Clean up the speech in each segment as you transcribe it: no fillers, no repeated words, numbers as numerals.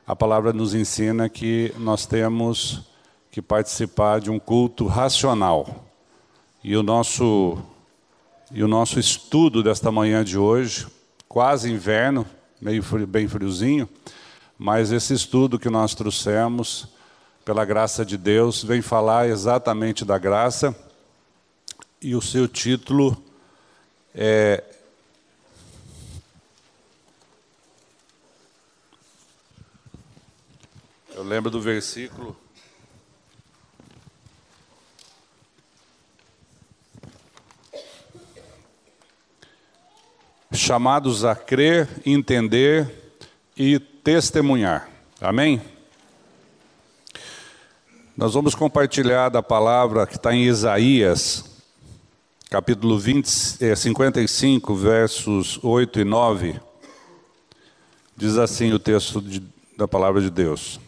a palavra nos ensina que nós temos que participar de um culto racional. E o nosso estudo desta manhã de hoje, quase inverno, bem friozinho, mas esse estudo que nós trouxemos, pela graça de Deus, vem falar exatamente da graça, e o seu título é eu lembro do versículo. Chamados a crer, entender e testemunhar. Amém? Nós vamos compartilhar da palavra que está em Isaías, capítulo 55, versos 8 e 9. Diz assim o texto da palavra de Deus: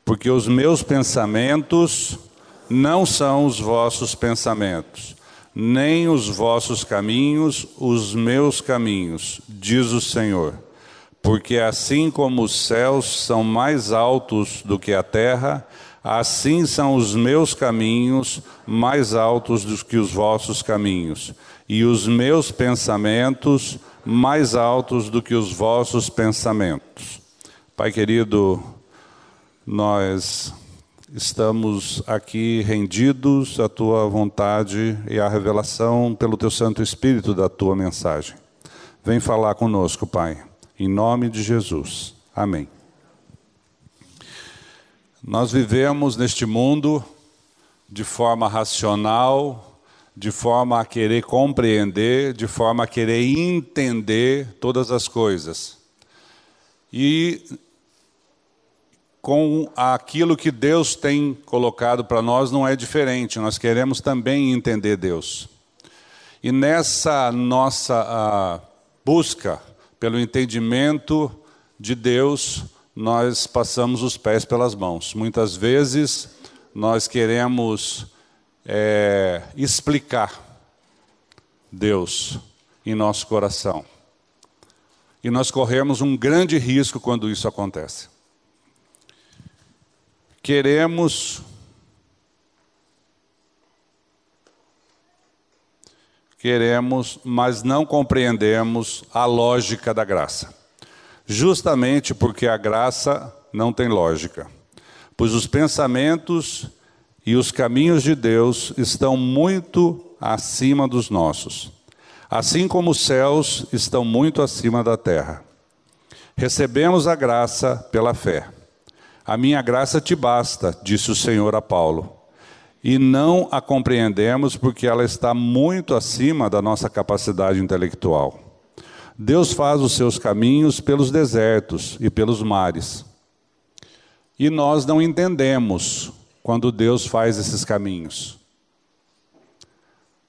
porque os meus pensamentos não são os vossos pensamentos, nem os vossos caminhos, os meus caminhos, diz o Senhor. Porque assim como os céus são mais altos do que a terra, assim são os meus caminhos mais altos do que os vossos caminhos, e os meus pensamentos mais altos do que os vossos pensamentos. Pai querido, nós estamos aqui rendidos à Tua vontade e à revelação pelo Teu Santo Espírito da Tua mensagem. Vem falar conosco, Pai, em nome de Jesus. Amém. Nós vivemos neste mundo de forma racional, de forma a querer compreender, de forma a querer entender todas as coisas. E com aquilo que Deus tem colocado para nós não é diferente. Nós queremos também entender Deus. E nessa nossa busca pelo entendimento de Deus, nós passamos os pés pelas mãos. Muitas vezes nós queremos explicar Deus em nosso coração. E nós corremos um grande risco quando isso acontece. Queremos, mas não compreendemos a lógica da graça. Justamente porque a graça não tem lógica. Pois os pensamentos e os caminhos de Deus estão muito acima dos nossos. Assim como os céus estão muito acima da terra. Recebemos a graça pela fé. A minha graça te basta, disse o Senhor a Paulo. E não a compreendemos porque ela está muito acima da nossa capacidade intelectual. Deus faz os seus caminhos pelos desertos e pelos mares. E nós não entendemos quando Deus faz esses caminhos.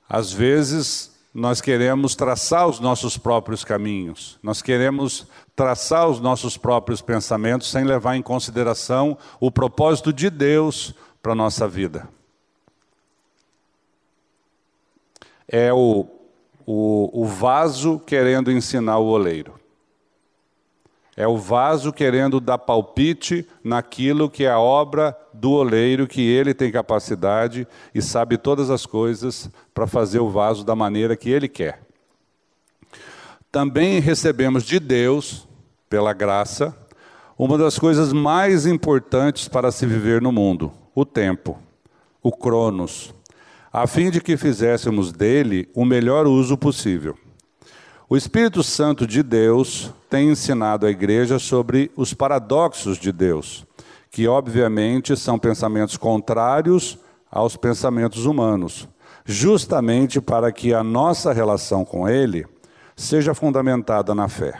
Às vezes, nós queremos traçar os nossos próprios caminhos. Nós queremos traçar os nossos próprios pensamentos sem levar em consideração o propósito de Deus para a nossa vida. É o vaso querendo ensinar o oleiro. É o vaso querendo dar palpite naquilo que é a obra do oleiro, que ele tem capacidade e sabe todas as coisas para fazer o vaso da maneira que ele quer. Também recebemos de Deus, pela graça, uma das coisas mais importantes para se viver no mundo, o tempo, o cronos, a fim de que fizéssemos dele o melhor uso possível. O Espírito Santo de Deus tem ensinado à igreja sobre os paradoxos de Deus, que obviamente são pensamentos contrários aos pensamentos humanos, justamente para que a nossa relação com Ele seja fundamentada na fé.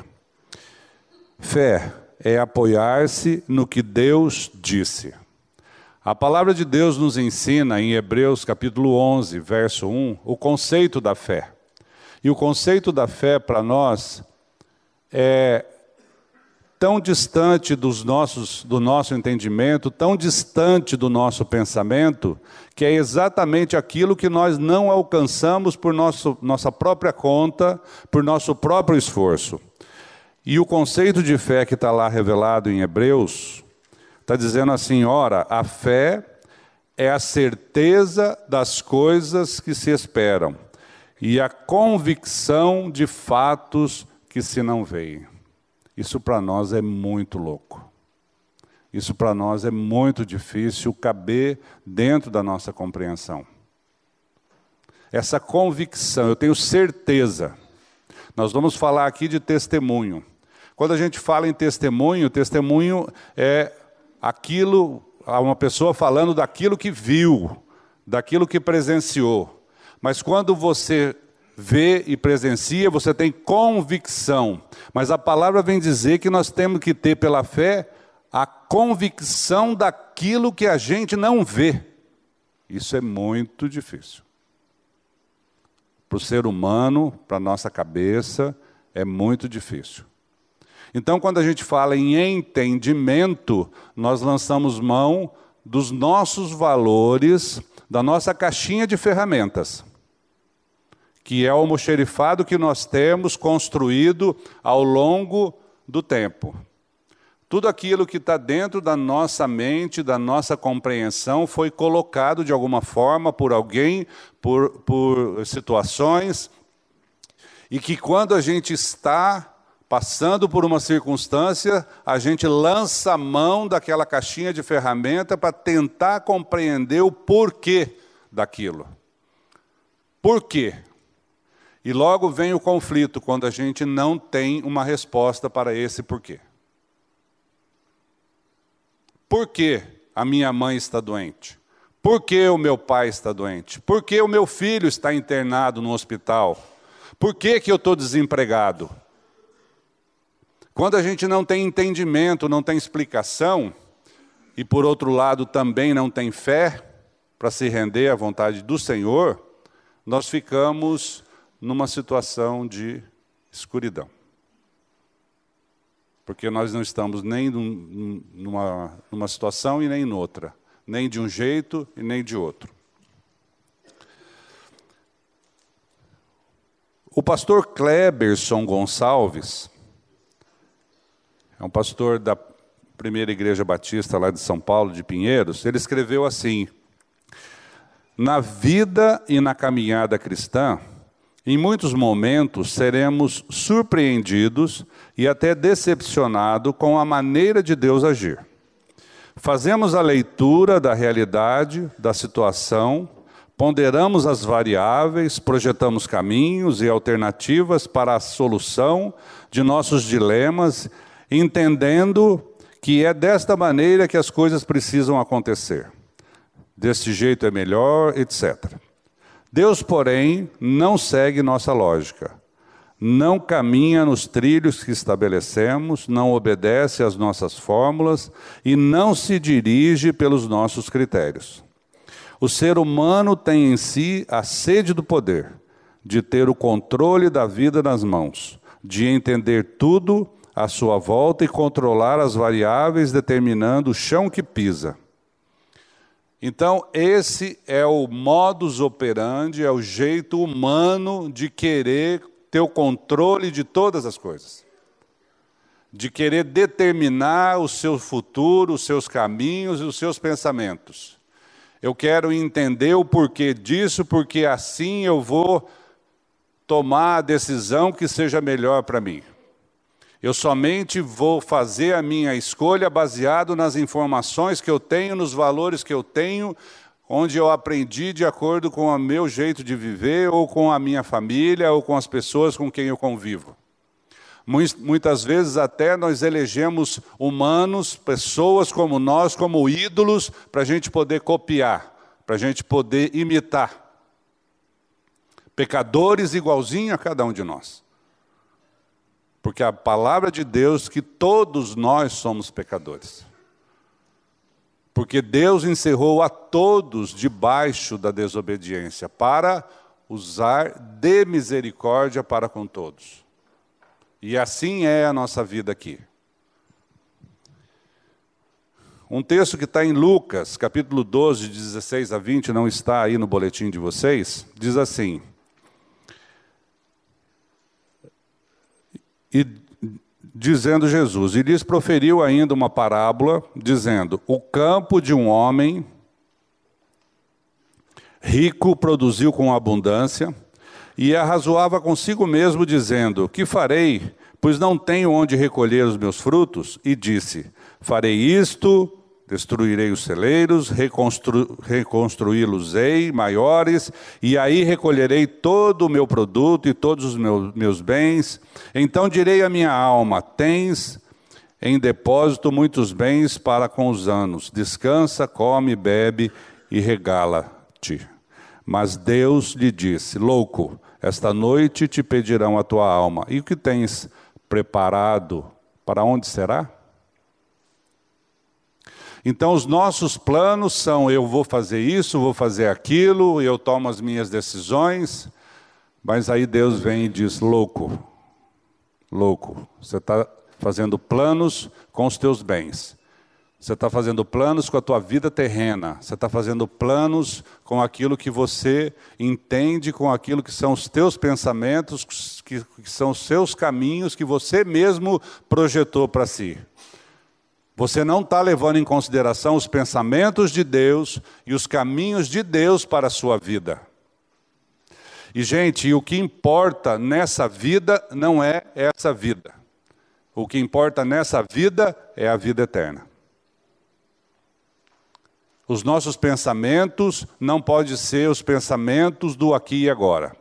Fé é apoiar-se no que Deus disse. A palavra de Deus nos ensina em Hebreus capítulo 11, verso 1, o conceito da fé. E o conceito da fé para nós é tão distante do nosso entendimento, tão distante do nosso pensamento, que é exatamente aquilo que nós não alcançamos por nossa própria conta, por nosso próprio esforço. E o conceito de fé que está lá revelado em Hebreus, está dizendo assim, ora, a fé é a certeza das coisas que se esperam e a convicção de fatos que se não veem. Isso para nós é muito louco. Isso para nós é muito difícil caber dentro da nossa compreensão. Essa convicção, eu tenho certeza. Nós vamos falar aqui de testemunho. Quando a gente fala em testemunho, testemunho é aquilo, uma pessoa falando daquilo que viu, daquilo que presenciou. Mas quando você vê e presencia, você tem convicção. Mas a palavra vem dizer que nós temos que ter pela fé a convicção daquilo que a gente não vê. Isso é muito difícil. Para o ser humano, para a nossa cabeça, é muito difícil. Então, quando a gente fala em entendimento, nós lançamos mão dos nossos valores, da nossa caixinha de ferramentas, que é o almoxerifado que nós temos construído ao longo do tempo. Tudo aquilo que está dentro da nossa mente, da nossa compreensão, foi colocado de alguma forma por alguém, por situações, e que quando a gente está passando por uma circunstância, a gente lança a mão daquela caixinha de ferramenta para tentar compreender o porquê daquilo. Por quê? E logo vem o conflito, quando a gente não tem uma resposta para esse porquê. Por que a minha mãe está doente? Por que o meu pai está doente? Por que o meu filho está internado no hospital? Por que eu estou desempregado? Quando a gente não tem entendimento, não tem explicação, e por outro lado também não tem fé para se render à vontade do Senhor, nós ficamos numa situação de escuridão. Porque nós não estamos nem numa situação e nem noutra, nem de um jeito e nem de outro. O pastor Kleberson Gonçalves, é um pastor da Primeira Igreja Batista lá de São Paulo, de Pinheiros, ele escreveu assim: na vida e na caminhada cristã, em muitos momentos seremos surpreendidos e até decepcionados com a maneira de Deus agir. Fazemos a leitura da realidade, da situação, ponderamos as variáveis, projetamos caminhos e alternativas para a solução de nossos dilemas, entendendo que é desta maneira que as coisas precisam acontecer. Deste jeito é melhor, etc. Deus, porém, não segue nossa lógica, não caminha nos trilhos que estabelecemos, não obedece às nossas fórmulas e não se dirige pelos nossos critérios. O ser humano tem em si a sede do poder, de ter o controle da vida nas mãos, de entender tudo à sua volta e controlar as variáveis, determinando o chão que pisa. Então, esse é o modus operandi, é o jeito humano de querer ter o controle de todas as coisas. De querer determinar o seu futuro, os seus caminhos e os seus pensamentos. Eu quero entender o porquê disso, porque assim eu vou tomar a decisão que seja melhor para mim. Eu somente vou fazer a minha escolha baseado nas informações que eu tenho, nos valores que eu tenho, onde eu aprendi de acordo com o meu jeito de viver, ou com a minha família, ou com as pessoas com quem eu convivo. Muitas vezes até nós elegemos humanos, pessoas como nós, como ídolos, para a gente poder copiar, para a gente poder imitar. Pecadores igualzinho a cada um de nós. Porque a palavra de Deus que todos nós somos pecadores. Porque Deus encerrou a todos debaixo da desobediência para usar de misericórdia para com todos. E assim é a nossa vida aqui. Um texto que está em Lucas, capítulo 12, de 16 a 20, não está aí no boletim de vocês, diz assim: E dizendo Jesus, e lhes proferiu ainda uma parábola, dizendo, o campo de um homem rico produziu com abundância, e arrazoava consigo mesmo, dizendo, que farei, pois não tenho onde recolher os meus frutos? E disse, farei isto, destruirei os celeiros, reconstruí-los-ei maiores, e aí recolherei todo o meu produto e todos os meus bens. Então direi à minha alma, tens em depósito muitos bens para com os anos. Descansa, come, bebe e regala-te. Mas Deus lhe disse, louco, esta noite te pedirão a tua alma. E o que tens preparado, para onde será? Então os nossos planos são, eu vou fazer isso, vou fazer aquilo, eu tomo as minhas decisões, mas aí Deus vem e diz, louco, você está fazendo planos com os teus bens, você está fazendo planos com a tua vida terrena, você está fazendo planos com aquilo que você entende, com aquilo que são os teus pensamentos, que são os seus caminhos, que você mesmo projetou para si. Você não está levando em consideração os pensamentos de Deus e os caminhos de Deus para a sua vida. E, gente, o que importa nessa vida não é essa vida. O que importa nessa vida é a vida eterna. Os nossos pensamentos não podem ser os pensamentos do aqui e agora.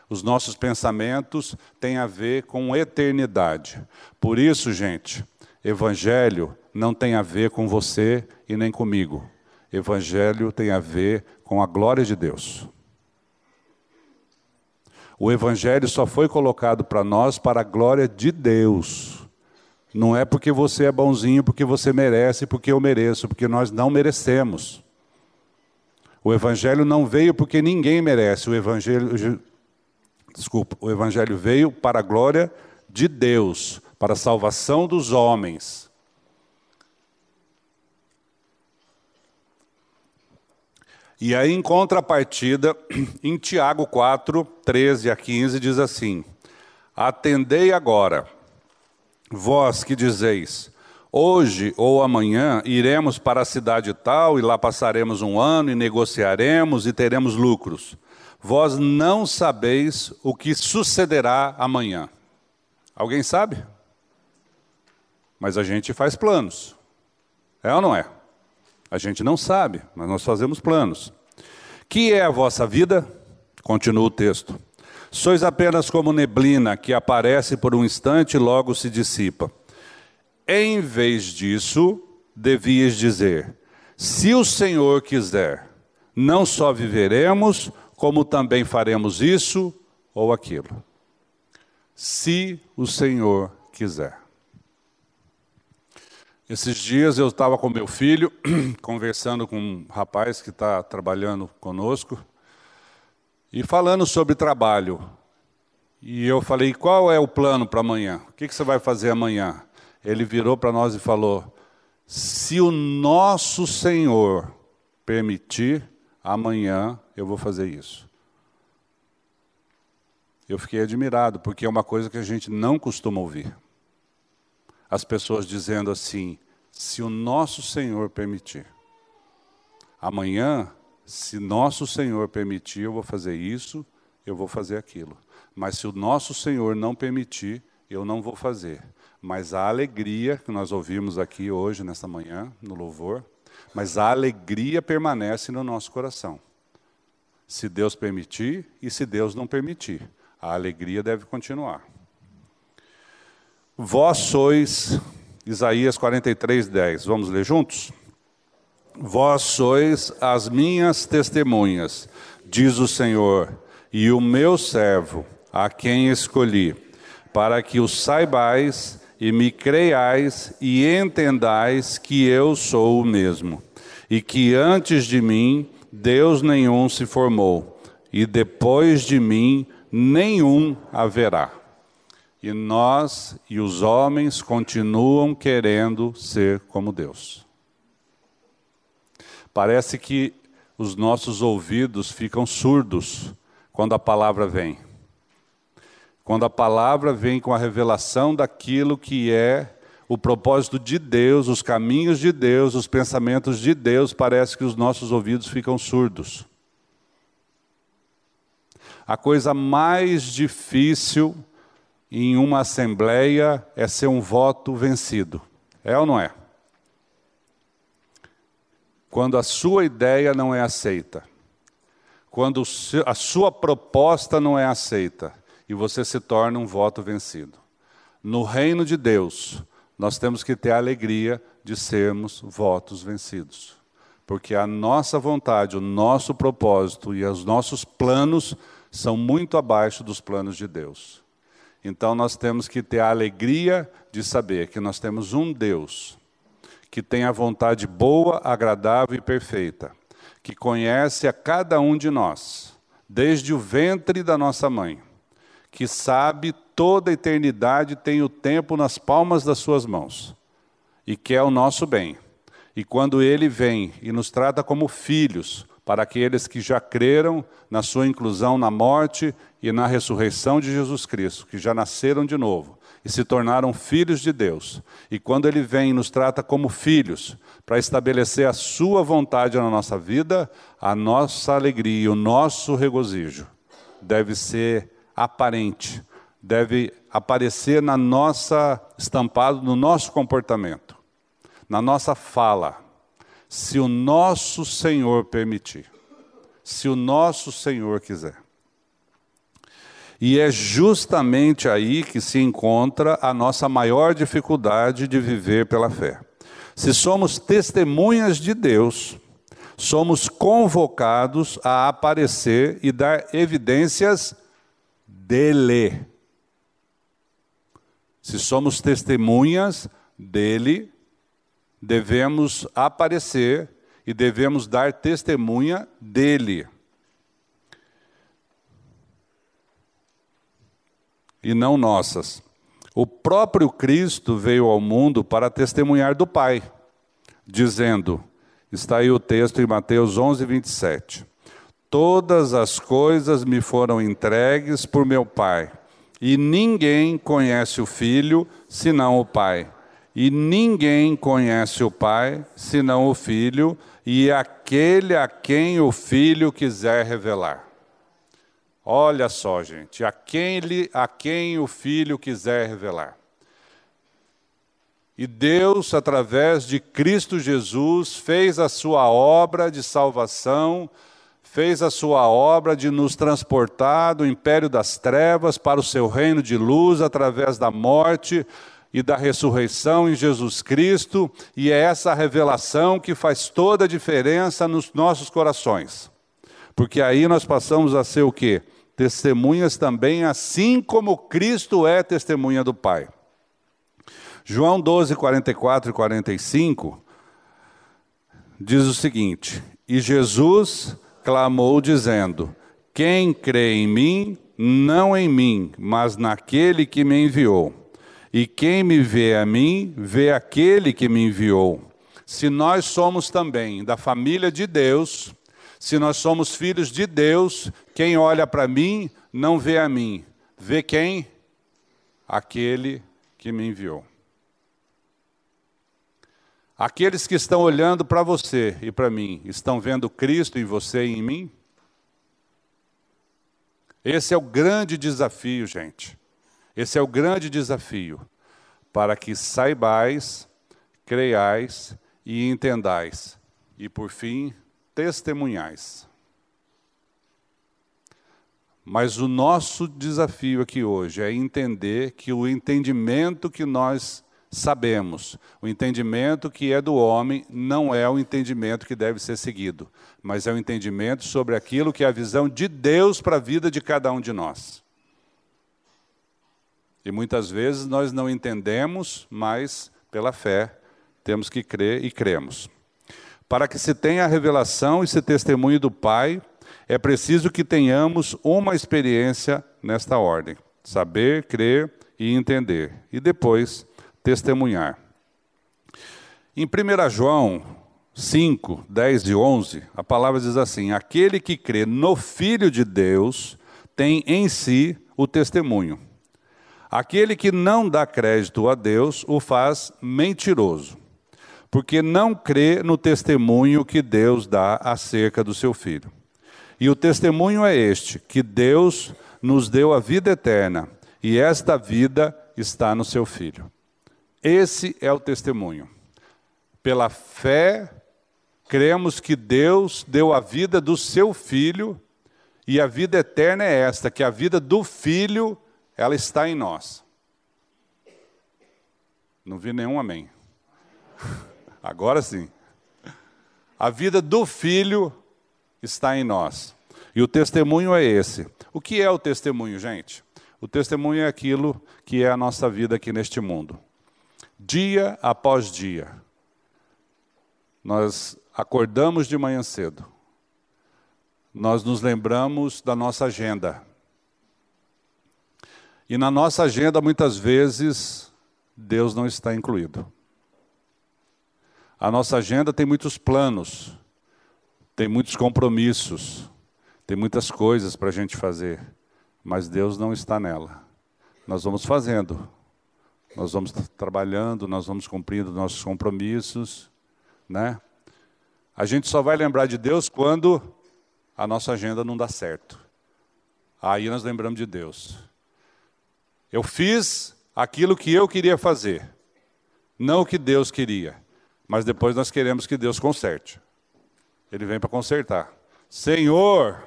Os nossos pensamentos têm a ver com eternidade. Por isso, gente, Evangelho não tem a ver com você e nem comigo. Evangelho tem a ver com a glória de Deus. O Evangelho só foi colocado para nós para a glória de Deus. Não é porque você é bonzinho, porque você merece, porque eu mereço, porque nós não merecemos. O Evangelho não veio porque ninguém merece. O Evangelho veio para a glória de Deus, para a salvação dos homens. E aí, em contrapartida, em Tiago 4, 13 a 15, diz assim, atendei agora, vós que dizeis, hoje ou amanhã iremos para a cidade tal, e lá passaremos um ano, e negociaremos, e teremos lucros. Vós não sabeis o que sucederá amanhã. Alguém sabe? Mas a gente faz planos. É ou não é? A gente não sabe, mas nós fazemos planos. Que é a vossa vida? Continua o texto. Sois apenas como neblina que aparece por um instante e logo se dissipa. Em vez disso, devias dizer, se o Senhor quiser, não só viveremos, como também faremos isso ou aquilo. Se o Senhor quiser. Esses dias eu estava com meu filho, conversando com um rapaz que está trabalhando conosco, e falando sobre trabalho. E eu falei, qual é o plano para amanhã? O que você vai fazer amanhã? Ele virou para nós e falou, se o nosso Senhor permitir, amanhã eu vou fazer isso. Eu fiquei admirado, porque é uma coisa que a gente não costuma ouvir. As pessoas dizendo assim, se o nosso Senhor permitir. Amanhã, se nosso Senhor permitir, eu vou fazer isso, eu vou fazer aquilo. Mas se o nosso Senhor não permitir, eu não vou fazer. Mas a alegria, que nós ouvimos aqui hoje, nesta manhã, no louvor, mas a alegria permanece no nosso coração. Se Deus permitir e se Deus não permitir, a alegria deve continuar. Vós sois, Isaías 43, 10, vamos ler juntos? Vós sois as minhas testemunhas, diz o Senhor, e o meu servo, a quem escolhi, para que o saibais e me creiais e entendais que eu sou o mesmo, e que antes de mim Deus nenhum se formou, e depois de mim nenhum haverá. E nós e os homens continuam querendo ser como Deus. Parece que os nossos ouvidos ficam surdos quando a palavra vem. Quando a palavra vem com a revelação daquilo que é o propósito de Deus, os caminhos de Deus, os pensamentos de Deus, parece que os nossos ouvidos ficam surdos. A coisa mais difícil em uma assembleia é ser um voto vencido. É ou não é? Quando a sua ideia não é aceita. Quando a sua proposta não é aceita. E você se torna um voto vencido. No reino de Deus, nós temos que ter a alegria de sermos votos vencidos. Porque a nossa vontade, o nosso propósito e os nossos planos são muito abaixo dos planos de Deus. Então nós temos que ter a alegria de saber que nós temos um Deus que tem a vontade boa, agradável e perfeita, que conhece a cada um de nós, desde o ventre da nossa mãe, que sabe toda a eternidade, tem o tempo nas palmas das suas mãos, e quer o nosso bem. E quando Ele vem e nos trata como filhos, para aqueles que já creram na sua inclusão na morte e na ressurreição de Jesus Cristo, que já nasceram de novo e se tornaram filhos de Deus. E quando Ele vem e nos trata como filhos, para estabelecer a sua vontade na nossa vida, a nossa alegria, o nosso regozijo deve ser aparente, deve aparecer na nossa, estampado no nosso comportamento, na nossa fala, se o nosso Senhor permitir, se o nosso Senhor quiser. E é justamente aí que se encontra a nossa maior dificuldade de viver pela fé. Se somos testemunhas de Deus, somos convocados a aparecer e dar evidências dele. Se somos testemunhas dele, devemos aparecer e devemos dar testemunha dele. E não nossas. O próprio Cristo veio ao mundo para testemunhar do Pai, dizendo, está aí o texto em Mateus 11, 27. Todas as coisas me foram entregues por meu Pai, e ninguém conhece o Filho, senão o Pai. E ninguém conhece o Pai, senão o Filho, e aquele a quem o Filho quiser revelar. Olha só, gente, a quem o Filho quiser revelar. E Deus, através de Cristo Jesus, fez a sua obra de salvação, fez a sua obra de nos transportar do império das trevas para o seu reino de luz, através da morte e da ressurreição em Jesus Cristo, e é essa revelação que faz toda a diferença nos nossos corações. Porque aí nós passamos a ser o quê? Testemunhas também, assim como Cristo é testemunha do Pai. João 12, 44 e 45, diz o seguinte, e Jesus clamou dizendo, quem crê em mim, não em mim, mas naquele que me enviou. E quem me vê a mim, vê aquele que me enviou. Se nós somos também da família de Deus, se nós somos filhos de Deus, quem olha para mim, não vê a mim. Vê quem? Aquele que me enviou. Aqueles que estão olhando para você e para mim, estão vendo Cristo em você e em mim? Esse é o grande desafio, gente. Esse é o grande desafio, para que saibais, creiais e entendais, e por fim, testemunhais. Mas o nosso desafio aqui hoje é entender que o entendimento que nós sabemos, o entendimento que é do homem, não é o entendimento que deve ser seguido, mas é o entendimento sobre aquilo que é a visão de Deus para a vida de cada um de nós. E muitas vezes nós não entendemos, mas pela fé temos que crer e cremos. Para que se tenha a revelação e se testemunhe do Pai, é preciso que tenhamos uma experiência nesta ordem. Saber, crer e entender. E depois, testemunhar. Em 1 João 5, 10 e 11, a palavra diz assim, aquele que crê no Filho de Deus tem em si o testemunho. Aquele que não dá crédito a Deus o faz mentiroso, porque não crê no testemunho que Deus dá acerca do seu Filho. E o testemunho é este, que Deus nos deu a vida eterna, e esta vida está no seu Filho. Esse é o testemunho. Pela fé, cremos que Deus deu a vida do seu Filho, e a vida eterna é esta, que a vida do Filho, ela está em nós. Não vi nenhum amém. Agora sim. A vida do Filho está em nós. E o testemunho é esse. O que é o testemunho, gente? O testemunho é aquilo que é a nossa vida aqui neste mundo. Dia após dia. Nós acordamos de manhã cedo. Nós nos lembramos da nossa agenda. E na nossa agenda, muitas vezes, Deus não está incluído. A nossa agenda tem muitos planos, tem muitos compromissos, tem muitas coisas para a gente fazer, mas Deus não está nela. Nós vamos fazendo, nós vamos trabalhando, nós vamos cumprindo nossos compromissos, né? A gente só vai lembrar de Deus quando a nossa agenda não dá certo. Aí nós lembramos de Deus. Eu fiz aquilo que eu queria fazer, não o que Deus queria. Mas depois nós queremos que Deus conserte. Ele vem para consertar. Senhor,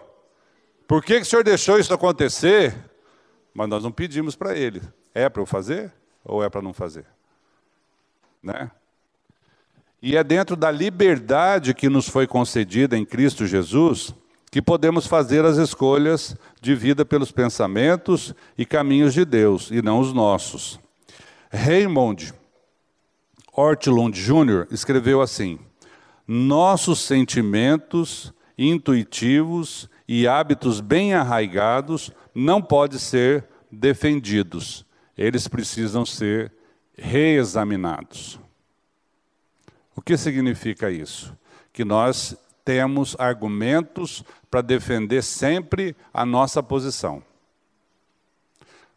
por que o Senhor deixou isso acontecer? Mas nós não pedimos para Ele. É para eu fazer ou é para não fazer? Né? E é dentro da liberdade que nos foi concedida em Cristo Jesus que podemos fazer as escolhas de vida pelos pensamentos e caminhos de Deus, e não os nossos. Raymond Ortlund Jr. escreveu assim: nossos sentimentos intuitivos e hábitos bem arraigados não podem ser defendidos. Eles precisam ser reexaminados. O que significa isso? Que nós temos argumentos para defender sempre a nossa posição.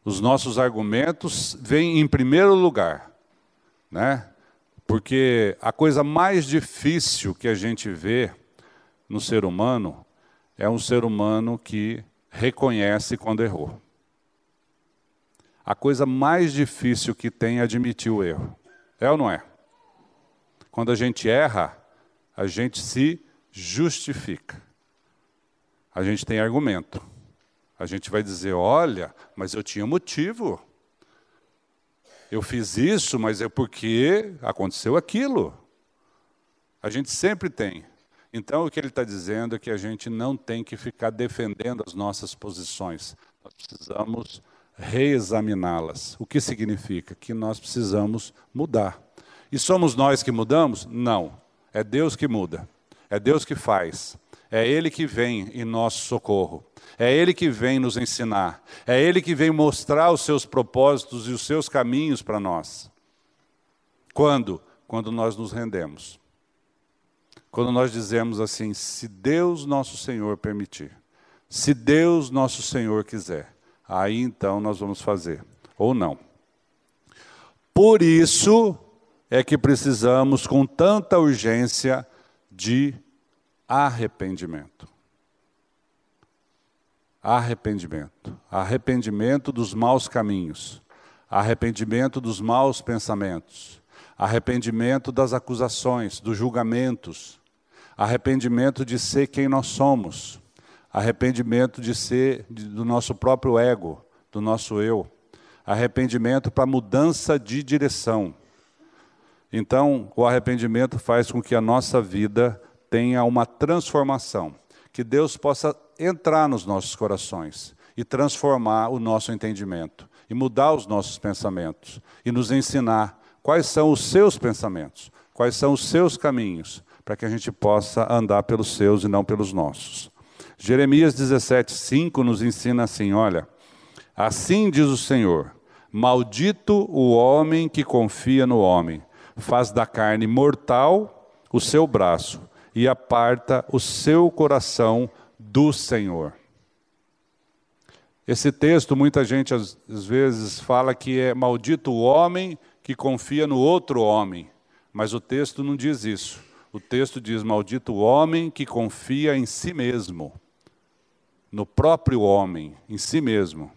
Os nossos argumentos vêm em primeiro lugar, né? Porque a coisa mais difícil que a gente vê no ser humano é um ser humano que reconhece quando errou. A coisa mais difícil que tem é admitir o erro. É ou não é? Quando a gente erra, a gente se justifica. A gente tem argumento. A gente vai dizer, olha, mas eu tinha motivo. Eu fiz isso, mas é porque aconteceu aquilo. A gente sempre tem. Então, o que ele está dizendo é que a gente não tem que ficar defendendo as nossas posições. Nós precisamos reexaminá-las. O que significa? Que nós precisamos mudar. E somos nós que mudamos? Não. É Deus que muda. É Deus que faz. É Ele que vem em nosso socorro. É Ele que vem nos ensinar. É Ele que vem mostrar os seus propósitos e os seus caminhos para nós. Quando? Quando nós nos rendemos. Quando nós dizemos assim, se Deus nosso Senhor permitir, se Deus nosso Senhor quiser, aí então nós vamos fazer, ou não. Por isso é que precisamos com tanta urgência de arrependimento. Arrependimento. Arrependimento dos maus caminhos. Arrependimento dos maus pensamentos. Arrependimento das acusações, dos julgamentos. Arrependimento de ser quem nós somos. Arrependimento de ser do nosso próprio ego, do nosso eu. Arrependimento para mudança de direção. Então, o arrependimento faz com que a nossa vida tenha uma transformação. Que Deus possa entrar nos nossos corações e transformar o nosso entendimento. E mudar os nossos pensamentos. E nos ensinar quais são os seus pensamentos, quais são os seus caminhos, para que a gente possa andar pelos seus e não pelos nossos. Jeremias 17:5 nos ensina assim, olha, assim diz o Senhor, maldito o homem que confia no homem, faz da carne mortal o seu braço e aparta o seu coração do Senhor. Esse texto, muita gente às vezes fala que é maldito o homem que confia no outro homem. Mas o texto não diz isso. O texto diz, maldito o homem que confia em si mesmo. No próprio homem, em si mesmo.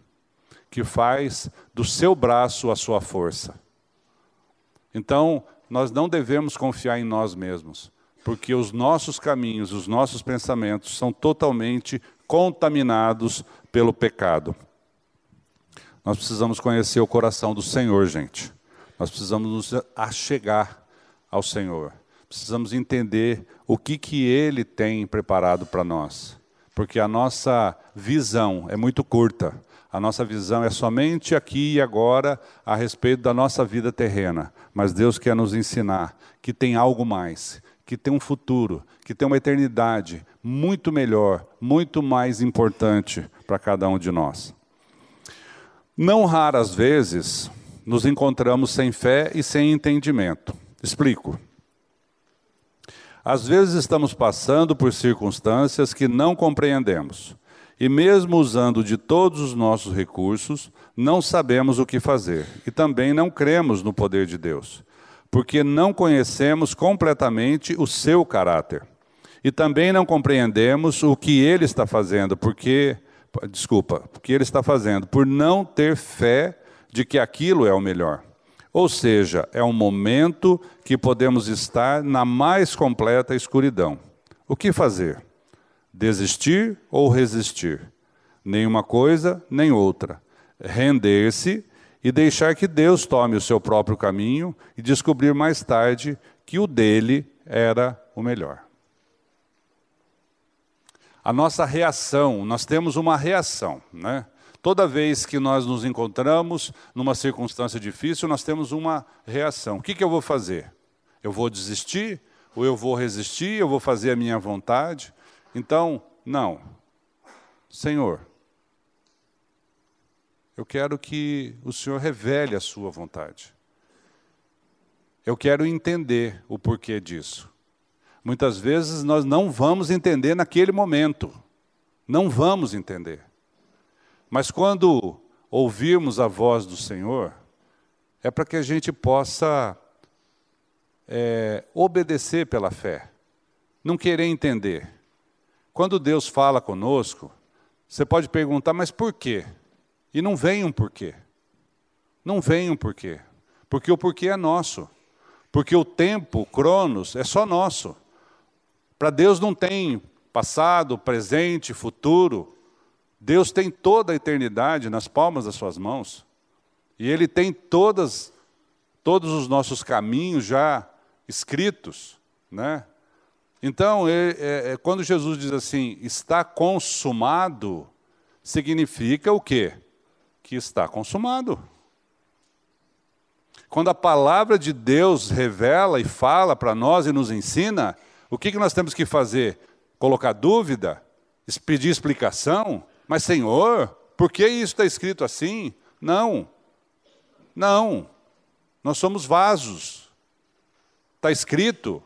Que faz do seu braço a sua força. Então, nós não devemos confiar em nós mesmos. Porque os nossos caminhos, os nossos pensamentos são totalmente contaminados pelo pecado. Nós precisamos conhecer o coração do Senhor, gente. Nós precisamos nos achegar ao Senhor. Precisamos entender o que Ele tem preparado para nós. Porque a nossa visão é muito curta. A nossa visão é somente aqui e agora a respeito da nossa vida terrena. Mas Deus quer nos ensinar que tem algo mais, que tem um futuro, que tem uma eternidade muito melhor, muito mais importante para cada um de nós. Não raras vezes nos encontramos sem fé e sem entendimento. Explico. Às vezes estamos passando por circunstâncias que não compreendemos. E mesmo usando de todos os nossos recursos, não sabemos o que fazer. E também não cremos no poder de Deus. Porque não conhecemos completamente o seu caráter. E também não compreendemos o que Ele está fazendo, o que Ele está fazendo, por não ter fé de que aquilo é o melhor. Ou seja, é um momento que podemos estar na mais completa escuridão. O que fazer? Desistir ou resistir? Nenhuma coisa, nem outra. Render-se e deixar que Deus tome o seu próprio caminho e descobrir mais tarde que o dele era o melhor. A nossa reação, nós temos uma reação, né? Toda vez que nós nos encontramos numa circunstância difícil, nós temos uma reação. O que eu vou fazer? Eu vou desistir? Ou eu vou resistir? Eu vou fazer a minha vontade? Então, não. Senhor, eu quero que o Senhor revele a sua vontade. Eu quero entender o porquê disso. Muitas vezes nós não vamos entender naquele momento. Não vamos entender. Mas quando ouvirmos a voz do Senhor, é para que a gente possa obedecer pela fé, não querer entender. Quando Deus fala conosco, você pode perguntar, mas por quê? E não vem um porquê. Não vem um porquê. Porque o porquê é nosso. Porque o tempo, o cronos, é só nosso. Para Deus não tem passado, presente, futuro. Deus tem toda a eternidade nas palmas das suas mãos. E Ele tem todos os nossos caminhos já escritos, né? Então, quando Jesus diz assim, está consumado, significa o quê? Que está consumado. Quando a palavra de Deus revela e fala para nós e nos ensina, o que nós temos que fazer? Colocar dúvida? Pedir explicação? Mas, Senhor, por que isso está escrito assim? Não. Não. Nós somos vasos. Está escrito.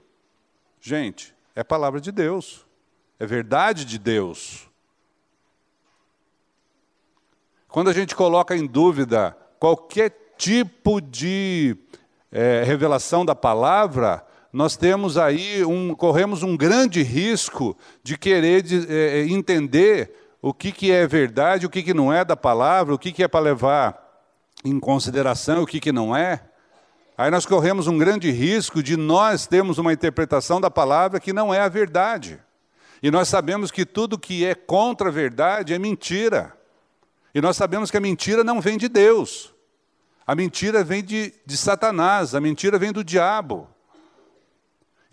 Gente, é palavra de Deus. É verdade de Deus. Quando a gente coloca em dúvida qualquer tipo de revelação da palavra, nós temos aí corremos um grande risco de querer entender o que é verdade, o que não é da palavra, o que é para levar em consideração, o que não é. Aí nós corremos um grande risco de nós termos uma interpretação da palavra que não é a verdade. E nós sabemos que tudo que é contra a verdade é mentira. E nós sabemos que a mentira não vem de Deus. A mentira vem de Satanás, a mentira vem do diabo.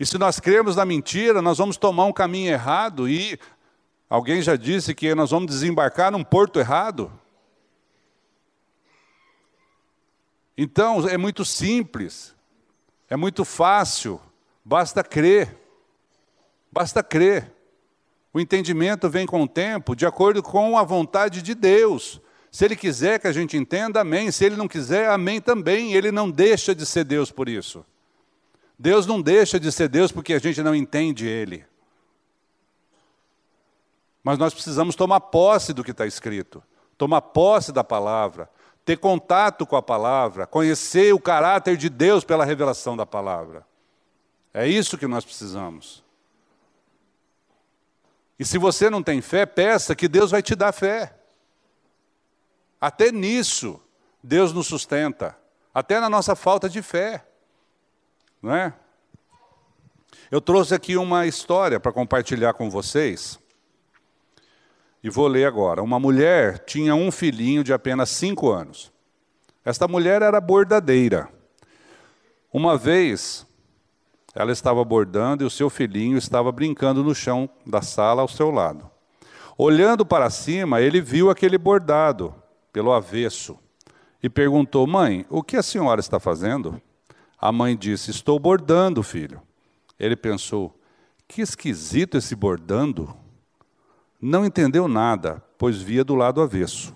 E se nós crermos na mentira, nós vamos tomar um caminho errado e alguém já disse que nós vamos desembarcar num porto errado. Então, é muito simples, é muito fácil, basta crer. Basta crer. O entendimento vem com o tempo, de acordo com a vontade de Deus. Se Ele quiser que a gente entenda, amém. Se Ele não quiser, amém também. Ele não deixa de ser Deus por isso. Deus não deixa de ser Deus porque a gente não entende Ele. Mas nós precisamos tomar posse do que está escrito. tomar posse da palavra, ter contato com a palavra, conhecer o caráter de Deus pela revelação da palavra. É isso que nós precisamos. E se você não tem fé, peça que Deus vai te dar fé. Até nisso, Deus nos sustenta. Até na nossa falta de fé. Não é? Eu trouxe aqui uma história para compartilhar com vocês. E vou ler agora. Uma mulher tinha um filhinho de apenas 5 anos. Esta mulher era bordadeira. Uma vez, ela estava bordando e o seu filhinho estava brincando no chão da sala ao seu lado. Olhando para cima, ele viu aquele bordado pelo avesso e perguntou: mãe, o que a senhora está fazendo? A mãe disse: estou bordando, filho. Ele pensou: que esquisito esse bordando. Não entendeu nada, pois via do lado avesso.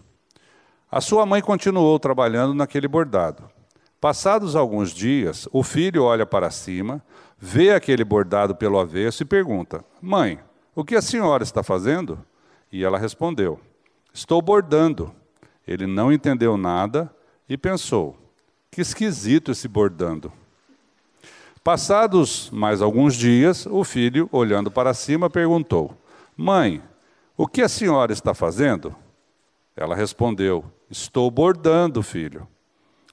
A sua mãe continuou trabalhando naquele bordado. Passados alguns dias, o filho olha para cima, vê aquele bordado pelo avesso e pergunta: mãe, o que a senhora está fazendo? E ela respondeu: estou bordando. Ele não entendeu nada e pensou: que esquisito esse bordando. Passados mais alguns dias, o filho, olhando para cima, perguntou: mãe, o que a senhora está fazendo? Ela respondeu: estou bordando, filho.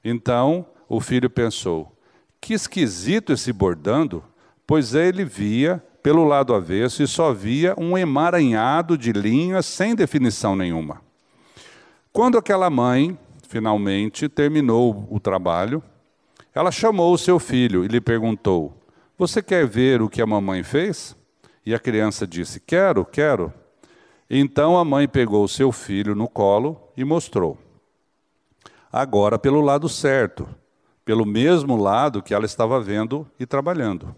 Então o filho pensou: que esquisito esse bordando, pois ele via pelo lado avesso e só via um emaranhado de linhas sem definição nenhuma. Quando aquela mãe, finalmente, terminou o trabalho, ela chamou o seu filho e lhe perguntou: você quer ver o que a mamãe fez? E a criança disse: quero, quero. Então a mãe pegou o seu filho no colo e mostrou. Agora pelo lado certo, pelo mesmo lado que ela estava vendo e trabalhando.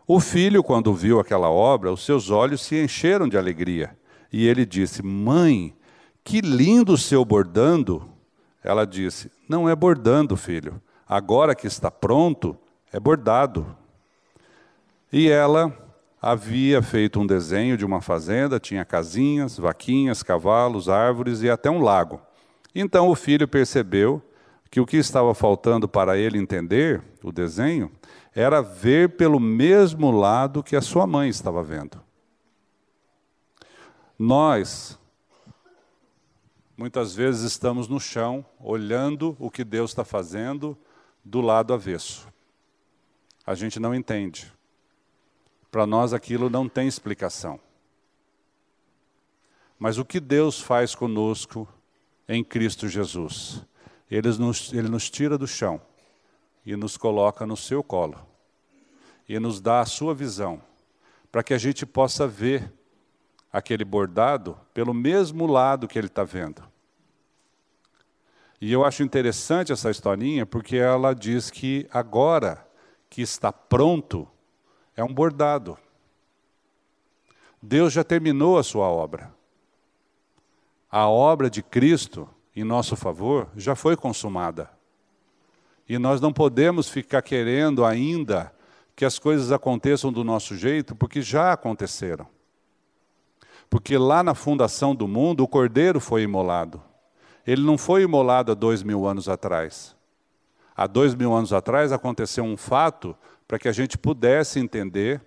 O filho, quando viu aquela obra, os seus olhos se encheram de alegria. E ele disse: mãe, que lindo o seu bordando. Ela disse: não é bordando, filho. Agora que está pronto, é bordado. E ela havia feito um desenho de uma fazenda, tinha casinhas, vaquinhas, cavalos, árvores e até um lago. Então o filho percebeu que o que estava faltando para ele entender o desenho era ver pelo mesmo lado que a sua mãe estava vendo. Nós, muitas vezes, estamos no chão, olhando o que Deus está fazendo do lado avesso. A gente não entende. Para nós aquilo não tem explicação. Mas o que Deus faz conosco em Cristo Jesus? Ele nos tira do chão e nos coloca no seu colo. E nos dá a sua visão, para que a gente possa ver aquele bordado pelo mesmo lado que ele está vendo. E eu acho interessante essa historinha, porque ela diz que agora que está pronto, é um bordado. Deus já terminou a sua obra. A obra de Cristo, em nosso favor, já foi consumada. E nós não podemos ficar querendo ainda que as coisas aconteçam do nosso jeito, porque já aconteceram. Porque lá na fundação do mundo, o Cordeiro foi imolado. Ele não foi imolado há 2000 anos atrás. Há 2000 anos atrás aconteceu um fato para que a gente pudesse entender.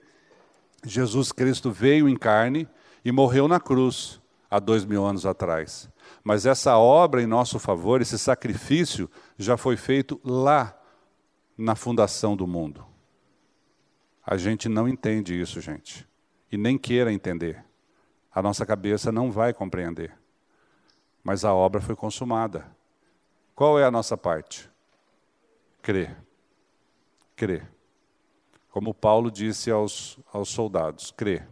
Jesus Cristo veio em carne e morreu na cruz há 2000 anos atrás. Mas essa obra em nosso favor, esse sacrifício, já foi feito lá na fundação do mundo. A gente não entende isso, gente. E nem queira entender. A nossa cabeça não vai compreender. Mas a obra foi consumada. Qual é a nossa parte? Crer. Crer. Como Paulo disse aos soldados: crê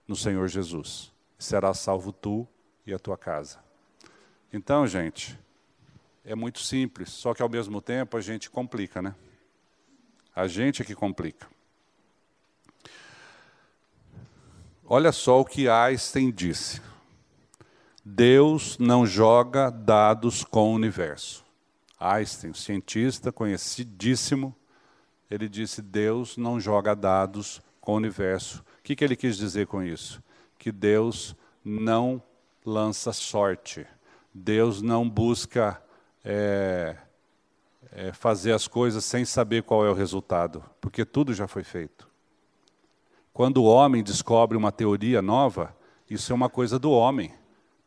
no Senhor Jesus. Serás salvo tu e a tua casa. Então, gente, é muito simples, só que ao mesmo tempo a gente complica, né? A gente é que complica. Olha só o que Einstein disse. Deus não joga dados com o universo. Einstein, cientista conhecidíssimo, ele disse: Deus não joga dados com o universo. O que ele quis dizer com isso? Que Deus não lança sorte. Deus não busca fazer as coisas sem saber qual é o resultado, porque tudo já foi feito. Quando o homem descobre uma teoria nova, isso é uma coisa do homem,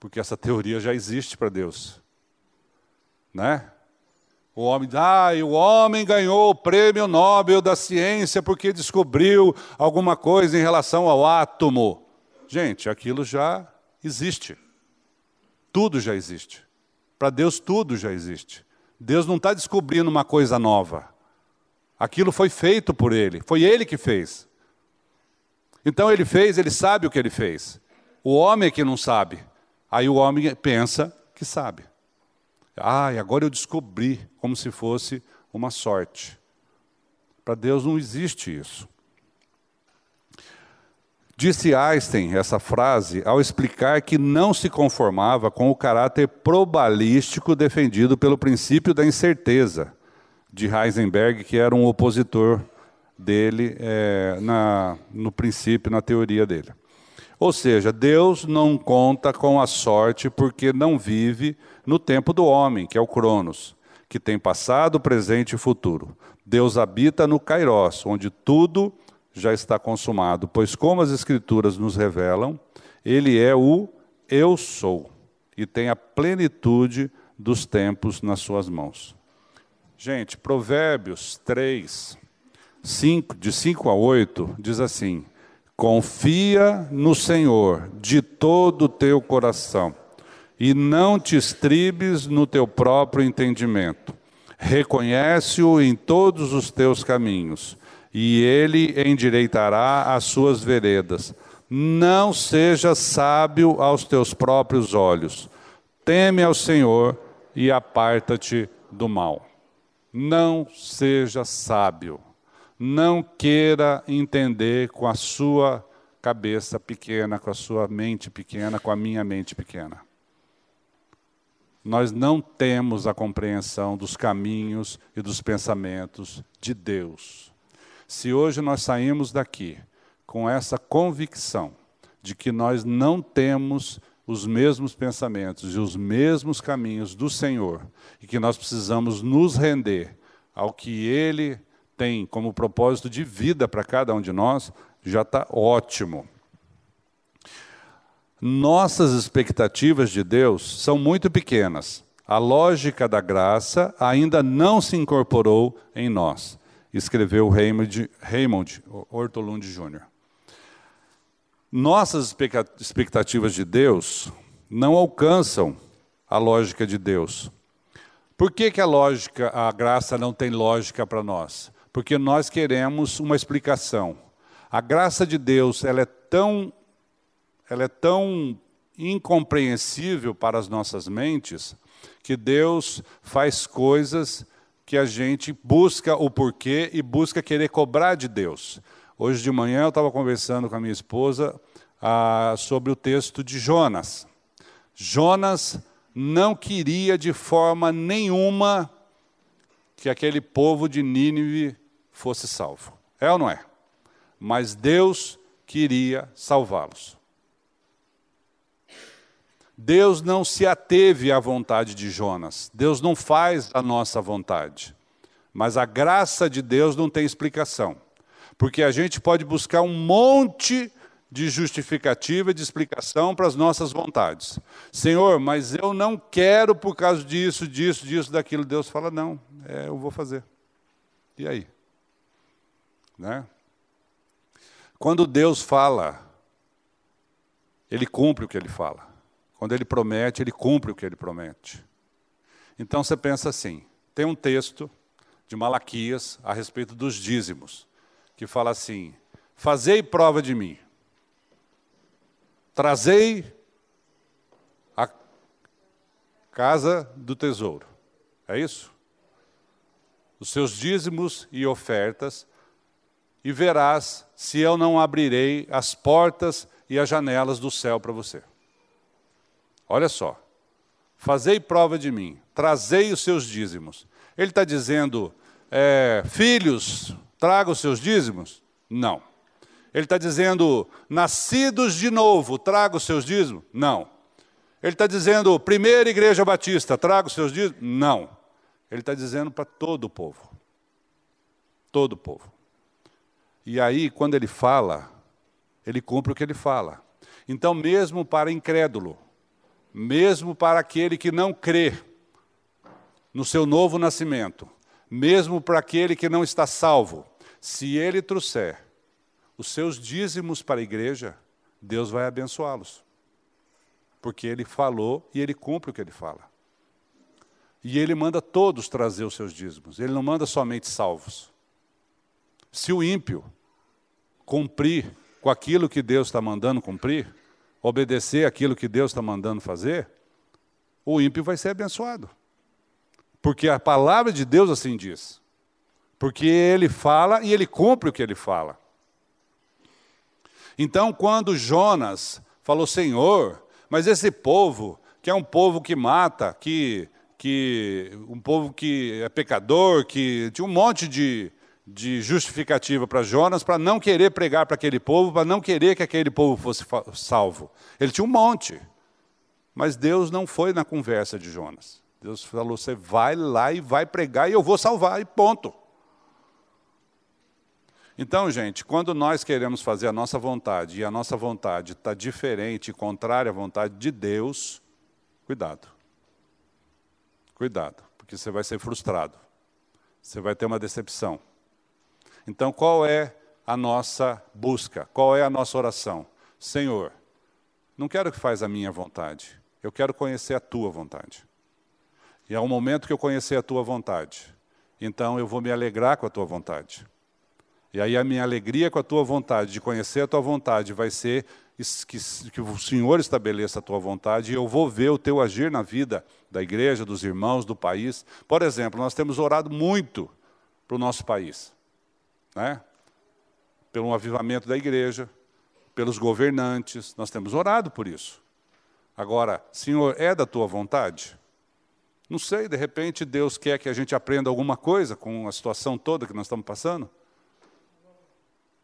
porque essa teoria já existe para Deus. Né? O homem ganhou o prêmio Nobel da ciência porque descobriu alguma coisa em relação ao átomo. Gente, aquilo já existe. Tudo já existe. Para Deus tudo já existe. Deus não está descobrindo uma coisa nova. Aquilo foi feito por Ele. Foi Ele que fez. Então Ele fez, Ele sabe o que Ele fez. O homem é que não sabe. Aí o homem pensa que sabe. Agora eu descobri, como se fosse uma sorte. Para Deus não existe isso. Disse Einstein essa frase ao explicar que não se conformava com o caráter probabilístico defendido pelo princípio da incerteza de Heisenberg, que era um opositor dele no princípio, na teoria dele. Ou seja, Deus não conta com a sorte porque não vive no tempo do homem, que é o Cronos, que tem passado, presente e futuro. Deus habita no Kairos, onde tudo já está consumado, pois como as Escrituras nos revelam, Ele é o Eu Sou, e tem a plenitude dos tempos nas suas mãos. Gente, Provérbios 3, de 5 a 8, diz assim: confia no Senhor de todo o teu coração, e não te estribes no teu próprio entendimento. Reconhece-o em todos os teus caminhos, e Ele endireitará as suas veredas. Não seja sábio aos teus próprios olhos. Teme ao Senhor e aparta-te do mal. Não seja sábio. Não queira entender com a sua cabeça pequena, com a sua mente pequena, com a minha mente pequena. Nós não temos a compreensão dos caminhos e dos pensamentos de Deus. Se hoje nós saímos daqui com essa convicção de que nós não temos os mesmos pensamentos e os mesmos caminhos do Senhor, e que nós precisamos nos render ao que Ele tem como propósito de vida para cada um de nós, já está ótimo. Nossas expectativas de Deus são muito pequenas. A lógica da graça ainda não se incorporou em nós, escreveu Raymond Ortolund Jr. Nossas expectativas de Deus não alcançam a lógica de Deus. Por que a graça não tem lógica para nós? Porque nós queremos uma explicação. A graça de Deus, ela é tão incompreensível para as nossas mentes, que Deus faz coisas que a gente busca o porquê e busca querer cobrar de Deus. Hoje de manhã eu estava conversando com a minha esposa sobre o texto de Jonas. Jonas não queria de forma nenhuma que aquele povo de Nínive fosse salvo. É ou não é? Mas Deus queria salvá-los. Deus não se ateve à vontade de Jonas. Deus não faz a nossa vontade. Mas a graça de Deus não tem explicação. Porque a gente pode buscar um monte de justificativa e de explicação para as nossas vontades. Senhor, mas eu não quero por causa disso, daquilo. Deus fala, não, eu vou fazer. E aí? Né? Quando Deus fala, Ele cumpre o que Ele fala. Quando Ele promete, Ele cumpre o que Ele promete. Então você pensa assim, tem um texto de Malaquias a respeito dos dízimos, que fala assim, fazei prova de mim, trazei a casa do tesouro. É isso? Os seus dízimos e ofertas, e verás se eu não abrirei as portas e as janelas do céu para você. Olha só, fazei prova de mim, trazei os seus dízimos. Ele está dizendo, filhos, traga os seus dízimos? Não. Ele está dizendo, nascidos de novo, traga os seus dízimos? Não. Ele está dizendo, primeira igreja batista, traga os seus dízimos? Não. Ele está dizendo para todo o povo. Todo o povo. E aí, quando ele fala, ele cumpre o que ele fala. Então, mesmo para incrédulo, mesmo para aquele que não crê no seu novo nascimento, mesmo para aquele que não está salvo, se ele trouxer os seus dízimos para a igreja, Deus vai abençoá-los. Porque ele falou e ele cumpre o que ele fala. E ele manda todos trazer os seus dízimos. Ele não manda somente salvos. Se o ímpio cumprir com aquilo que Deus está mandando cumprir, obedecer aquilo que Deus está mandando fazer, o ímpio vai ser abençoado. Porque a palavra de Deus assim diz. Porque ele fala e ele cumpre o que ele fala. Então, quando Jonas falou, Senhor, mas esse povo, que é um povo que mata, um povo que é pecador, que tinha um monte de justificativa para Jonas, para não querer pregar para aquele povo, para não querer que aquele povo fosse salvo. Ele tinha um monte. Mas Deus não foi na conversa de Jonas. Deus falou, você vai lá e vai pregar e eu vou salvar, e ponto. Então, gente, quando nós queremos fazer a nossa vontade, e a nossa vontade está diferente, contrária à vontade de Deus, cuidado. Cuidado, porque você vai ser frustrado. Você vai ter uma decepção. Então, qual é a nossa busca? Qual é a nossa oração? Senhor, não quero que faça a minha vontade. Eu quero conhecer a tua vontade. E é o momento que eu conhecer a tua vontade. Então, eu vou me alegrar com a tua vontade. E aí a minha alegria com a tua vontade, de conhecer a tua vontade, vai ser que o Senhor estabeleça a tua vontade e eu vou ver o teu agir na vida da igreja, dos irmãos, do país. Por exemplo, nós temos orado muito para o nosso país, né? Pelo avivamento da igreja, pelos governantes, nós temos orado por isso. Agora, Senhor, é da tua vontade? Não sei, de repente Deus quer que a gente aprenda alguma coisa com a situação toda que nós estamos passando.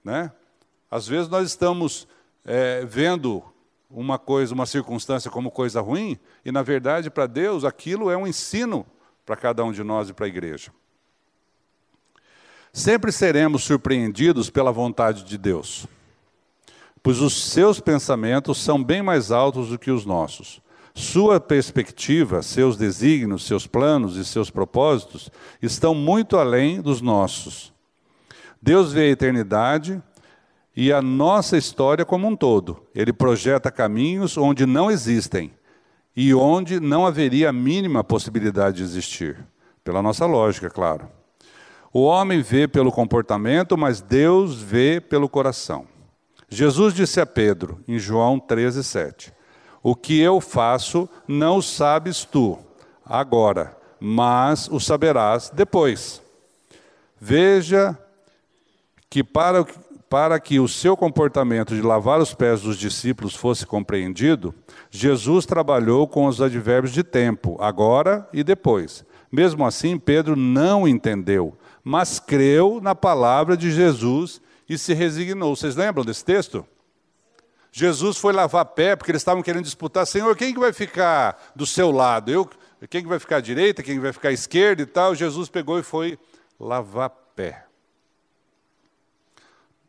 Né? Às vezes nós estamos vendo uma circunstância como coisa ruim, e na verdade para Deus aquilo é um ensino para cada um de nós e para a igreja. Sempre seremos surpreendidos pela vontade de Deus, pois os seus pensamentos são bem mais altos do que os nossos. Sua perspectiva, seus desígnios, seus planos e seus propósitos estão muito além dos nossos. Deus vê a eternidade e a nossa história como um todo. Ele projeta caminhos onde não existem e onde não haveria a mínima possibilidade de existir. Pela nossa lógica, claro. O homem vê pelo comportamento, mas Deus vê pelo coração. Jesus disse a Pedro, em João 13:7, o que eu faço não sabes tu agora, mas o saberás depois. Veja que para que o seu comportamento de lavar os pés dos discípulos fosse compreendido, Jesus trabalhou com os advérbios de tempo, agora e depois. Mesmo assim, Pedro não entendeu, mas creu na palavra de Jesus e se resignou. Vocês lembram desse texto? Jesus foi lavar pé, porque eles estavam querendo disputar, Senhor, quem que vai ficar do seu lado? Quem que vai ficar à direita, quem que vai ficar à esquerda e tal? Jesus pegou e foi lavar pé.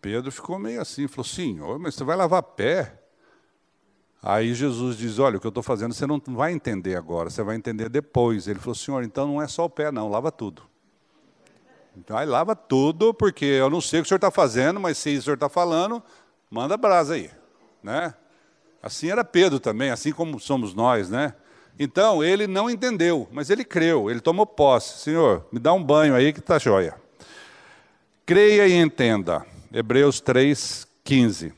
Pedro ficou meio assim, falou, Senhor, mas você vai lavar pé? Aí Jesus diz, olha, o que eu estou fazendo você não vai entender agora, você vai entender depois. Ele falou, Senhor, então não é só o pé não, lava tudo. Então, aí lava tudo, porque eu não sei o que o senhor está fazendo, mas se o senhor está falando, manda brasa aí. Né? Assim era Pedro também, assim como somos nós, né? Então, ele não entendeu, mas ele creu, ele tomou posse. Senhor, me dá um banho aí que está jóia. Creia e entenda. Hebreus 3:15.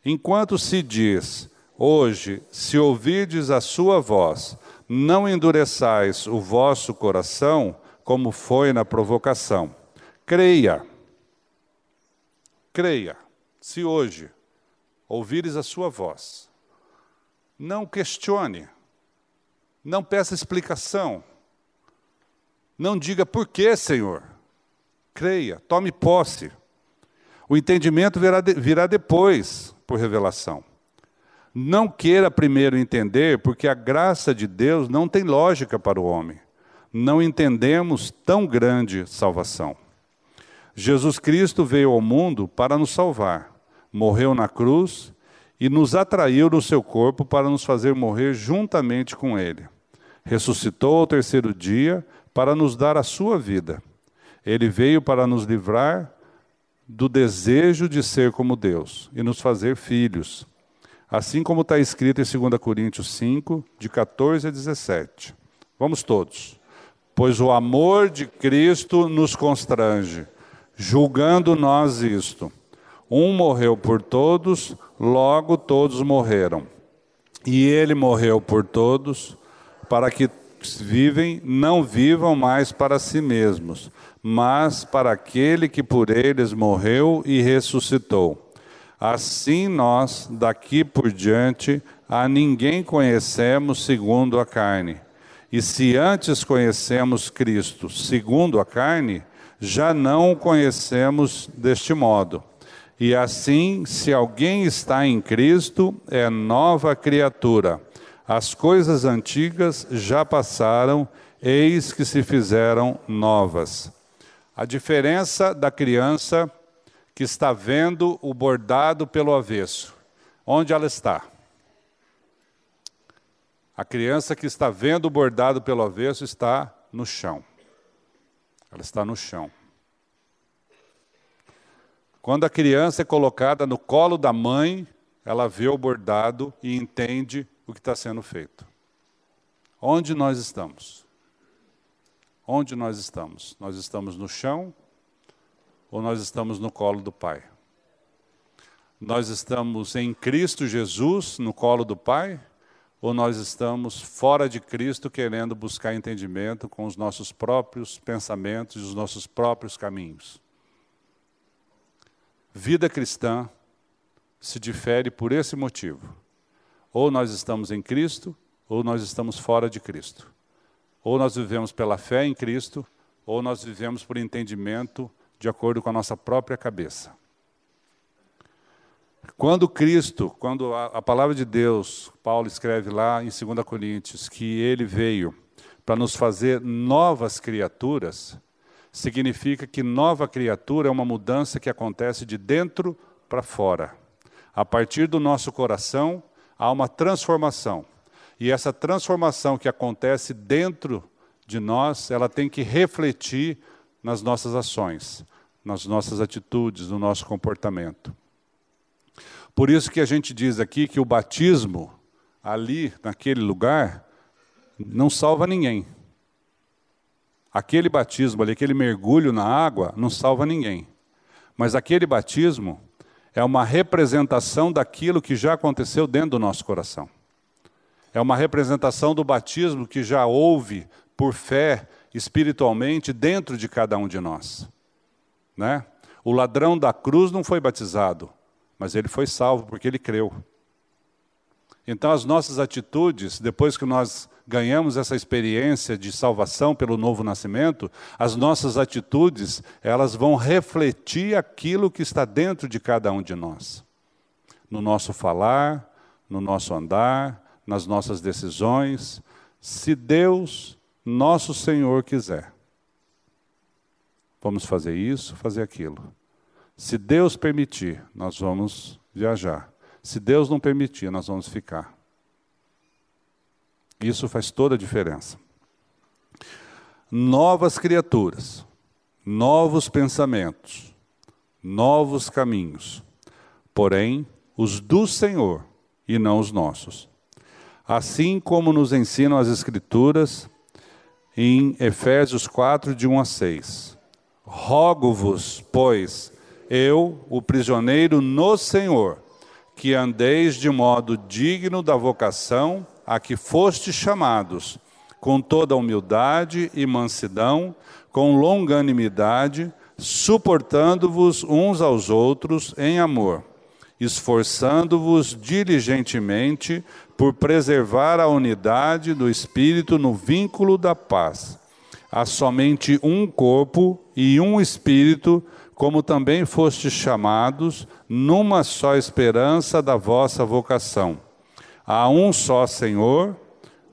Enquanto se diz, hoje, se ouvirdes a sua voz, não endureçais o vosso coração, como foi na provocação. Creia. Creia. Se hoje ouvires a sua voz, não questione, não peça explicação, não diga por quê, Senhor. Creia, tome posse. O entendimento virá depois, por revelação. Não queira primeiro entender, porque a graça de Deus não tem lógica para o homem. Não entendemos tão grande salvação. Jesus Cristo veio ao mundo para nos salvar. Morreu na cruz e nos atraiu no seu corpo para nos fazer morrer juntamente com Ele. Ressuscitou ao terceiro dia para nos dar a sua vida. Ele veio para nos livrar do desejo de ser como Deus e nos fazer filhos. Assim como está escrito em 2 Coríntios 5, de 14 a 17. Vamos todos. Pois o amor de Cristo nos constrange, julgando nós isto. Um morreu por todos, logo todos morreram. E ele morreu por todos, para que vivem, não vivam mais para si mesmos, mas para aquele que por eles morreu e ressuscitou. Assim nós, daqui por diante, a ninguém conhecemos segundo a carne. E se antes conhecemos Cristo segundo a carne, já não o conhecemos deste modo. E assim, se alguém está em Cristo, é nova criatura. As coisas antigas já passaram, eis que se fizeram novas. A diferença da criança que está vendo o bordado pelo avesso. Onde ela está? A criança que está vendo o bordado pelo avesso está no chão. Ela está no chão. Quando a criança é colocada no colo da mãe, ela vê o bordado e entende o que está sendo feito. Onde nós estamos? Onde nós estamos? Nós estamos no chão ou nós estamos no colo do Pai? Nós estamos em Cristo Jesus, no colo do Pai, ou nós estamos fora de Cristo querendo buscar entendimento com os nossos próprios pensamentos e os nossos próprios caminhos? Vida cristã se difere por esse motivo. Ou nós estamos em Cristo, ou nós estamos fora de Cristo. Ou nós vivemos pela fé em Cristo, ou nós vivemos por entendimento de acordo com a nossa própria cabeça. Quando a palavra de Deus, Paulo escreve lá em 2 Coríntios, que ele veio para nos fazer novas criaturas, significa que nova criatura é uma mudança que acontece de dentro para fora. A partir do nosso coração, há uma transformação. E essa transformação que acontece dentro de nós, ela tem que refletir nas nossas ações, nas nossas atitudes, no nosso comportamento. Por isso que a gente diz aqui que o batismo, ali, naquele lugar, não salva ninguém. Aquele batismo ali, aquele mergulho na água, não salva ninguém. Mas aquele batismo é uma representação daquilo que já aconteceu dentro do nosso coração. É uma representação do batismo que já houve por fé, espiritualmente, dentro de cada um de nós. Né? O ladrão da cruz não foi batizado, mas ele foi salvo porque ele creu. Então as nossas atitudes, depois que nós ganhamos essa experiência de salvação pelo novo nascimento, as nossas atitudes, elas vão refletir aquilo que está dentro de cada um de nós. No nosso falar, no nosso andar, nas nossas decisões, se Deus, nosso Senhor, quiser. Vamos fazer isso, fazer aquilo. Se Deus permitir, nós vamos viajar. Se Deus não permitir, nós vamos ficar. Isso faz toda a diferença. Novas criaturas, novos pensamentos, novos caminhos, porém, os do Senhor e não os nossos. Assim como nos ensinam as Escrituras em Efésios 4, de 1 a 6. Rogo-vos, pois, eu, o prisioneiro no Senhor, que andeis de modo digno da vocação a que fostes chamados, com toda humildade e mansidão, com longanimidade, suportando-vos uns aos outros em amor, esforçando-vos diligentemente por preservar a unidade do Espírito no vínculo da paz. Há somente um corpo e um Espírito, como também fostes chamados, numa só esperança da vossa vocação. Há um só Senhor,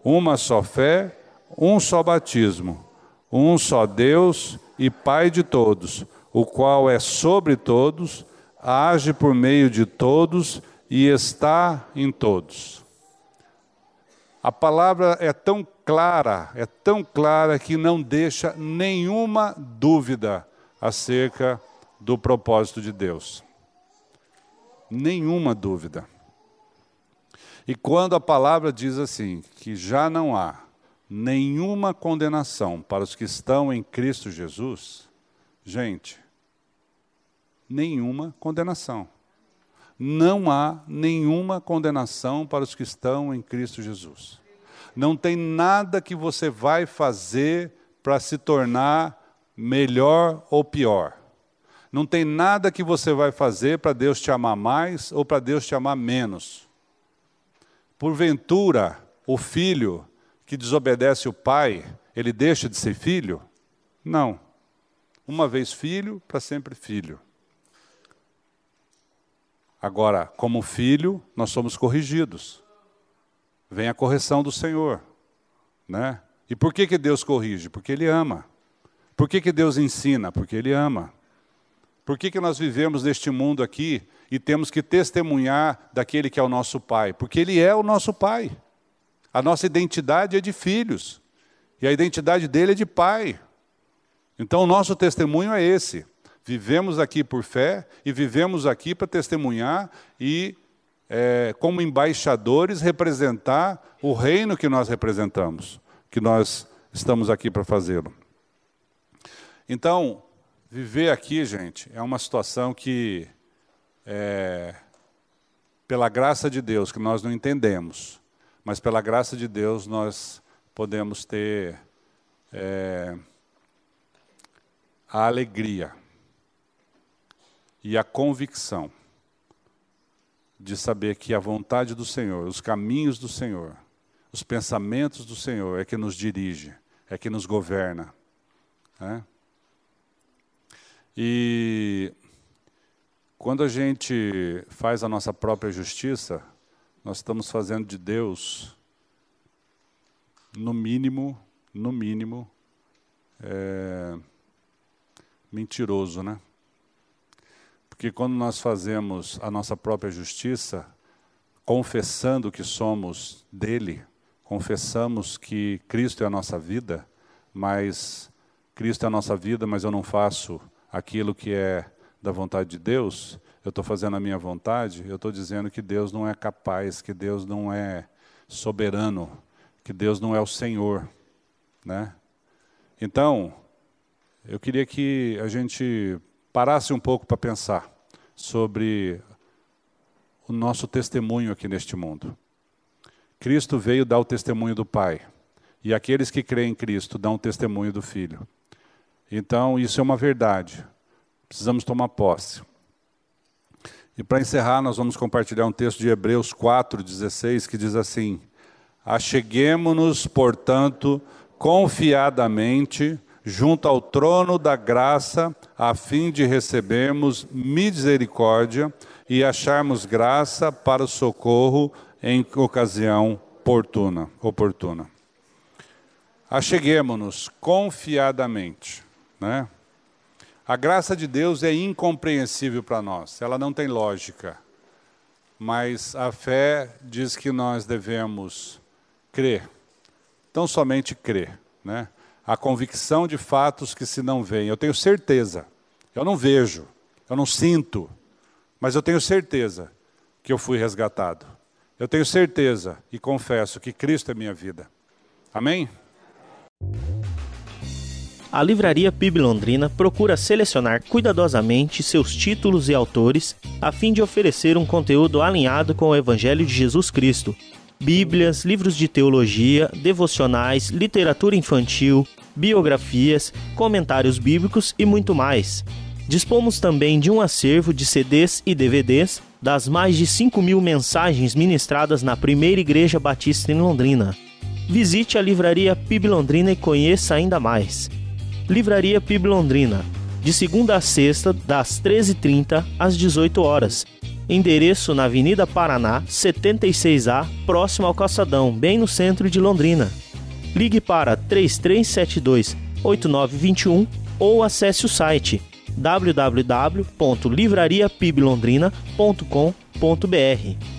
uma só fé, um só batismo, um só Deus e Pai de todos, o qual é sobre todos, age por meio de todos e está em todos. A palavra é tão clara que não deixa nenhuma dúvida acerca do propósito de Deus. Nenhuma dúvida. E quando a palavra diz assim, que já não há nenhuma condenação para os que estão em Cristo Jesus, gente, nenhuma condenação. Não há nenhuma condenação para os que estão em Cristo Jesus. Não tem nada que você vai fazer para se tornar melhor ou pior. Não tem nada que você vai fazer para Deus te amar mais ou para Deus te amar menos. Porventura, o filho que desobedece o pai, ele deixa de ser filho? Não. Uma vez filho, para sempre filho. Agora, como filho, nós somos corrigidos. Vem a correção do Senhor, né? E por que Deus corrige? Porque Ele ama. Por que Deus ensina? Porque Ele ama. Por que nós vivemos neste mundo aqui e temos que testemunhar daquele que é o nosso Pai? Porque Ele é o nosso Pai. A nossa identidade é de filhos. E a identidade dele é de Pai. Então o nosso testemunho é esse. Vivemos aqui por fé e vivemos aqui para testemunhar e, como embaixadores, representar o reino que nós representamos, que nós estamos aqui para fazê-lo. Então, viver aqui, gente, é uma situação que, pela graça de Deus, que nós não entendemos, mas pela graça de Deus nós podemos ter a alegria e a convicção de saber que a vontade do Senhor, os caminhos do Senhor, os pensamentos do Senhor é que nos dirige, é que nos governa, né? E quando a gente faz a nossa própria justiça, nós estamos fazendo de Deus, no mínimo, mentiroso, né? Porque quando nós fazemos a nossa própria justiça, confessando que somos dele, confessamos que Cristo é a nossa vida, mas Cristo é a nossa vida, mas eu não faço aquilo que é da vontade de Deus, eu estou fazendo a minha vontade, eu estou dizendo que Deus não é capaz, que Deus não é soberano, que Deus não é o Senhor, né? Então, eu queria que a gente parasse um pouco para pensar sobre o nosso testemunho aqui neste mundo. Cristo veio dar o testemunho do Pai, e aqueles que creem em Cristo dão o testemunho do Filho. Então, isso é uma verdade. Precisamos tomar posse. E para encerrar, nós vamos compartilhar um texto de Hebreus 4:16, que diz assim: acheguemo-nos, portanto, confiadamente, junto ao trono da graça, a fim de recebermos misericórdia e acharmos graça para o socorro em ocasião oportuna. Acheguemo-nos confiadamente, né? A graça de Deus é incompreensível para nós, ela não tem lógica. Mas a fé diz que nós devemos crer, tão somente crer, né? A convicção de fatos que se não veem. Eu tenho certeza, eu não vejo, eu não sinto, mas eu tenho certeza que eu fui resgatado. Eu tenho certeza e confesso que Cristo é minha vida. Amém? A Livraria PIB Londrina procura selecionar cuidadosamente seus títulos e autores a fim de oferecer um conteúdo alinhado com o Evangelho de Jesus Cristo. Bíblias, livros de teologia, devocionais, literatura infantil, biografias, comentários bíblicos e muito mais. Dispomos também de um acervo de CDs e DVDs das mais de 5.000 mensagens ministradas na Primeira Igreja Batista em Londrina. Visite a Livraria PIB Londrina e conheça ainda mais. Livraria PIB Londrina, de segunda a sexta, das 13h30 às 18 horas. Endereço na Avenida Paraná, 76A, próximo ao Calçadão, bem no centro de Londrina. Ligue para 3372-8921 ou acesse o site www.livrariapiblondrina.com.br.